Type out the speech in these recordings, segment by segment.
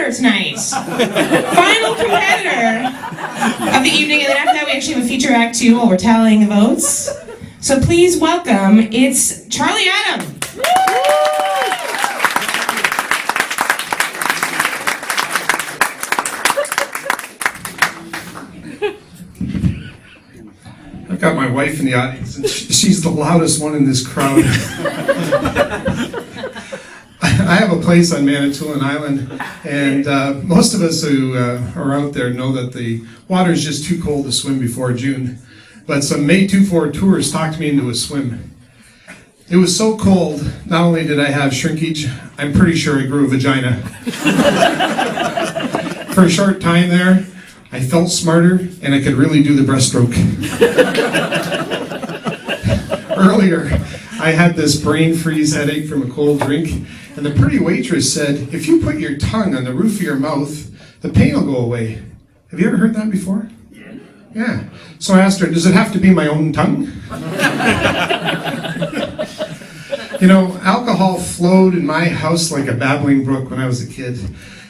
competitor tonight. Final competitor of the evening, and then after that we actually have a feature act too while we're tallying the votes. So please welcome, it's Charlie Adam. I've got my wife in the audience, and she's the loudest one in this crowd. I have a place on Manitoulin Island, and most of us who are out there know that the water is just too cold to swim before June. But some May 24 tours talked me into a swim. It was so cold, not only did I have shrinkage, I'm pretty sure I grew a vagina. For a short time there, I felt smarter, and I could really do the breaststroke. Earlier, I had this brain freeze headache from a cold drink, and the pretty waitress said, if you put your tongue on the roof of your mouth, the pain will go away. Have you ever heard that before? Yeah. So I asked her, does it have to be my own tongue? You know, alcohol flowed in my house like a babbling brook when I was a kid.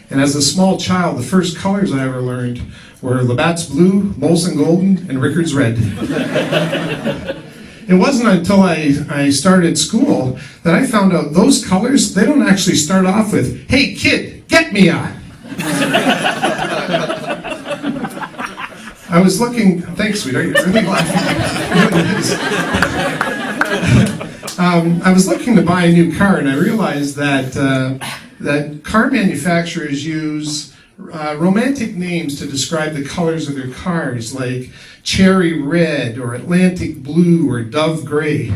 And as a small child, the first colors I ever learned were Labatt's Blue, Molson Golden, and Rickard's Red. It wasn't until I started school that I found out those colors, they don't actually start off with, hey kid, get me a. I was looking, thanks sweetheart, you're really laughing. I was looking to buy a new car, and I realized that car manufacturers use romantic names to describe the colors of their cars, like cherry red or Atlantic blue or dove gray.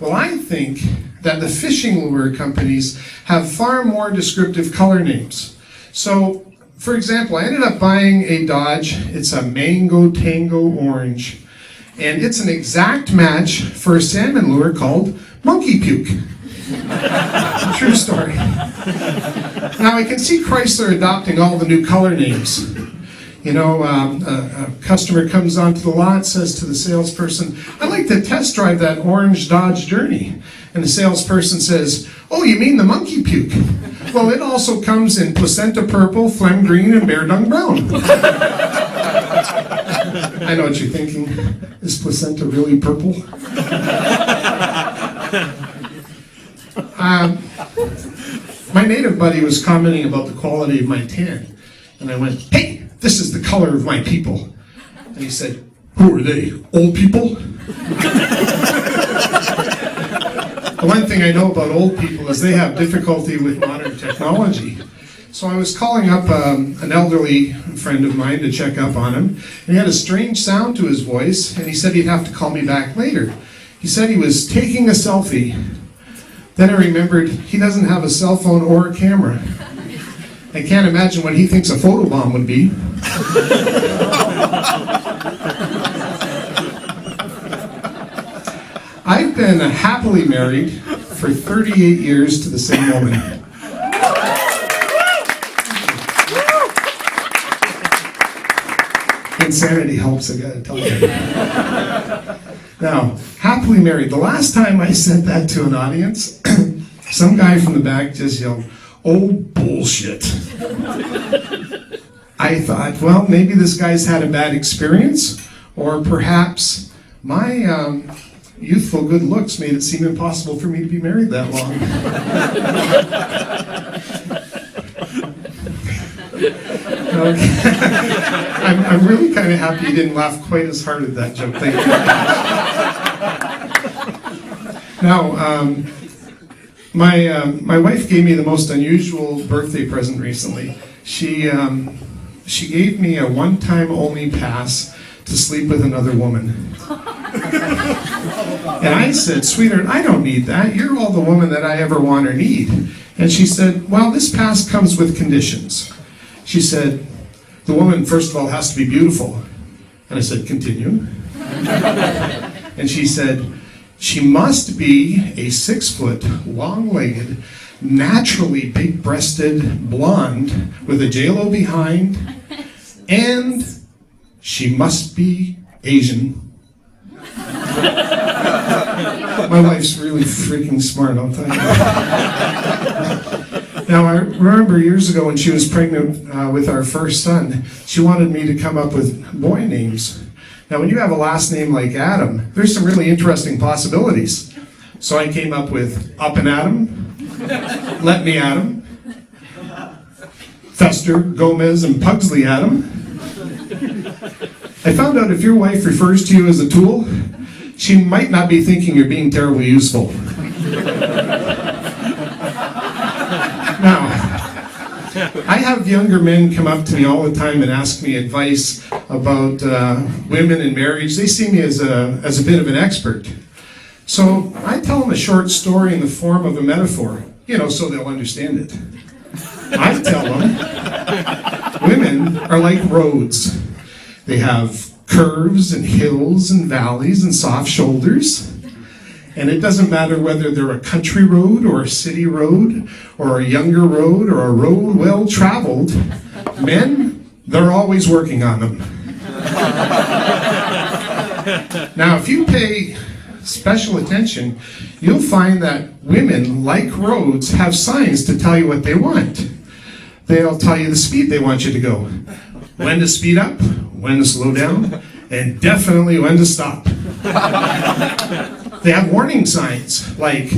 Well, I think that the fishing lure companies have far more descriptive color names. So, for example, I ended up buying a Dodge. It's a Mango Tango Orange, and it's an exact match for a salmon lure called Monkey Puke. True story. Now I can see Chrysler adopting all the new color names. You know, a customer comes onto the lot, says to the salesperson, I'd like to test drive that orange Dodge Journey. And the salesperson says, oh, you mean the Monkey Puke? Well, it also comes in placenta purple, phlegm green, and bear dung brown. I know what you're thinking. Is placenta really purple? My native buddy was commenting about the quality of my tan, and I went, hey, this is the color of my people. And he said, who are they, old people? The one thing I know about old people is they have difficulty with modern technology. So I was calling up an elderly friend of mine to check up on him, and he had a strange sound to his voice, and he said he'd have to call me back later. He said he was taking a selfie. Then I remembered he doesn't have a cell phone or a camera. I can't imagine what he thinks a photobomb would be. I've been happily married for 38 years to the same woman. Insanity helps, I gotta tell you. Now, happily married. The last time I said that to an audience, some guy from the back just yelled, oh, bullshit. I thought, well, maybe this guy's had a bad experience, or perhaps my youthful good looks made it seem impossible for me to be married that long. Okay. I'm really kind of happy you didn't laugh quite as hard at that joke. Thank you. Now, my wife gave me the most unusual birthday present recently. She gave me a one-time only pass to sleep with another woman. And I said, sweetheart, I don't need that. You're all the woman that I ever want or need. And she said, well, this pass comes with conditions. She said, the woman, first of all, has to be beautiful. And I said, continue. And she said, she must be a 6-foot, long-legged, naturally big-breasted blonde with a J-Lo behind, and she must be Asian. My wife's really freaking smart, I'll tell you. Now, I remember years ago when she was pregnant with our first son, she wanted me to come up with boy names. Now, when you have a last name like Adam, there's some really interesting possibilities. So I came up with Up and Adam, Let Me Adam, Fester, Gomez, and Pugsley Adam. I found out if your wife refers to you as a tool, she might not be thinking you're being terribly useful. Now, I have younger men come up to me all the time and ask me advice about women and marriage. They see me as a bit of an expert. So I tell them a short story in the form of a metaphor, so they'll understand it. I tell them women are like roads. They have curves and hills and valleys and soft shoulders. And it doesn't matter whether they're a country road or a city road or a younger road or a road well traveled. Men, they're always working on them. Now, if you pay special attention, you'll find that women, like roads, have signs to tell you what they want. They'll tell you the speed they want you to go, when to speed up, when to slow down, and definitely when to stop. They have warning signs like,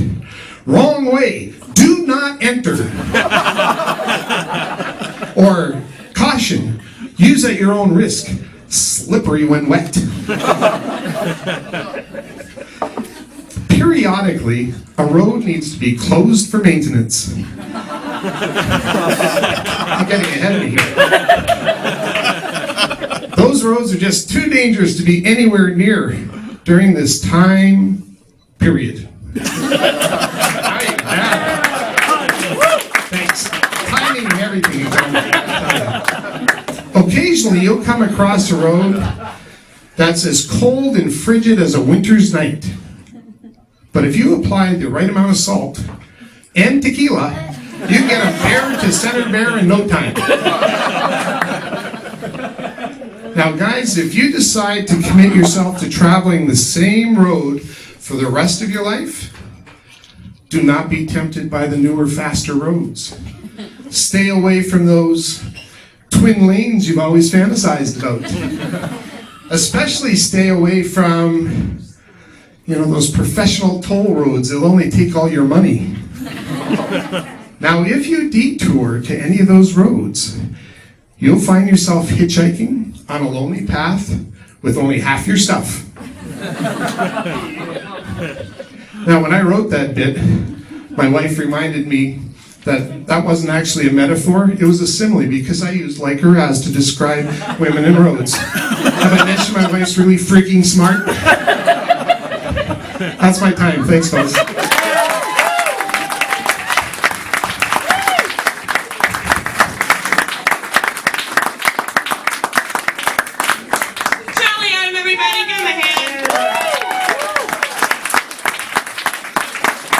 wrong way, do not enter. Or, caution, use at your own risk, slippery when wet. Periodically, a road needs to be closed for maintenance. I'm getting ahead of me here. Those roads are just too dangerous to be anywhere near during this time period. Thanks. Timing and everything. Occasionally, you'll come across a road that's as cold and frigid as a winter's night. But if you apply the right amount of salt and tequila, you get a bear to center bear in no time. Now, guys, if you decide to commit yourself to traveling the same road for the rest of your life, do not be tempted by the newer, faster roads. Stay away from those twin lanes you've always fantasized about. Especially stay away from, those professional toll roads that'll only take all your money. Now, if you detour to any of those roads, you'll find yourself hitchhiking on a lonely path with only half your stuff. Now, when I wrote that bit, my wife reminded me that wasn't actually a metaphor, it was a simile, because I used like or as to describe women and roads. Have I mentioned my wife's really freaking smart? That's my time. Thanks, folks.